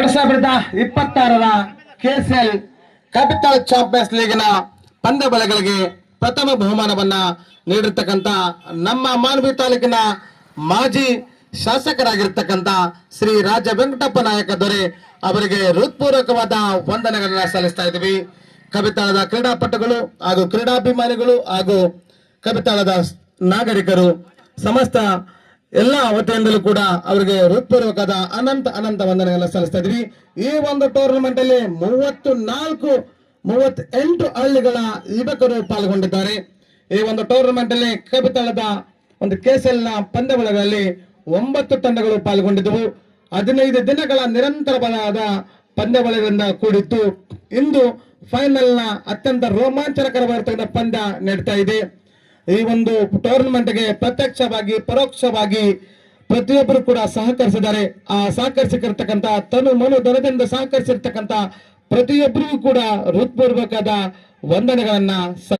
2026ರ KSL capital champions ಲೀಗ್ನ ಪಂದ್ಯಾವಳಿಗಳಿಗೆ ಪ್ರಥಮ ಬಹುಮಾನವನ್ನ ನೀಡಿರ್ತಕ್ಕಂಥ ನಮ್ಮ ಮಾನ್ವಿ ತಾಲೂಕಿನ ಮಾಜಿ ಶಾಸಕರಾಗಿರ್ತಕ್ಕಂಥ ಶ್ರೀ ರಾಜ ವೆಂಕಟಪ್ಪ ನಾಯಕ ದೊರೆ ಅವರಿಗೆ ಹೃತ್ಪೂರ್ವಕವಾದ ವಂದನೆಗಳನ್ನ ಸಲ್ಲಿಸ್ತಾ ಇದ್ದೀವಿ. ಕವಿತಾಳದ ಕ್ರೀಡಾಪಟುಗಳು ಹಾಗೂ ಕ್ರೀಡಾಭಿಮಾನಿಗಳು ಹಾಗೂ ಕವಿತಾಳದ ನಾಗರಿಕರು ಸಮಸ್ತ ಎಲ್ಲ ವತಿಯಿಂದಲೂ ಕೂಡ ಅವರಿಗೆ ಹೃತ್ಪೂರ್ವಕವಾದ ಅನಂತ ವಂದನೆಗಳನ್ನ ಸಲ್ಲಿಸ್ತಾ ಇದ್ವಿ. ಈ ಒಂದು ಟೂರ್ನಮೆಂಟ್ ಅಲ್ಲಿ 38 ಹಳ್ಳಿಗಳ ಯುವಕರು ಪಾಲ್ಗೊಂಡಿದ್ದಾರೆ. ಈ ಒಂದು ಟೂರ್ನಮೆಂಟ್ ಅಲ್ಲಿ ಕವಿತಾಳದ ಒಂದು ಕೆಎಸ್ಎಲ್ ನ ಪಂದ್ಯಾವಳಿಗಳಲ್ಲಿ 9 ತಂಡಗಳು ಪಾಲ್ಗೊಂಡಿದ್ದವು. 15 ದಿನಗಳ ನಿರಂತರವಾದ ಪಂದ್ಯಾವಳಿಗಳಿಂದ ಕೂಡಿತ್ತು. ಇಂದು ಫೈನಲ್ ನ ಅತ್ಯಂತ ರೋಮಾಂಚನಕರವಾಗಿರ್ತಕ್ಕಂಥ ಪಂದ್ಯ ನಡೀತಾ ಇದೆ. ಈ ಒಂದು ಟೂರ್ನಮೆಂಟ್ಗೆ ಪ್ರತ್ಯಕ್ಷವಾಗಿ ಪರೋಕ್ಷವಾಗಿ ಪ್ರತಿಯೊಬ್ಬರು ಕೂಡ ಸಹಕರಿಸಿದ್ದಾರೆ. ಆ ಸಹಕರಿಸಿರ್ತಕ್ಕಂಥ ತನು ಮನು ಧನದಿಂದ ಸಹಕರಿಸಿರ್ತಕ್ಕಂಥ ಪ್ರತಿಯೊಬ್ಬರಿಗೂ ಕೂಡ ಹೃತ್ಪೂರ್ವಕವಾದ ವಂದನೆಗಳನ್ನ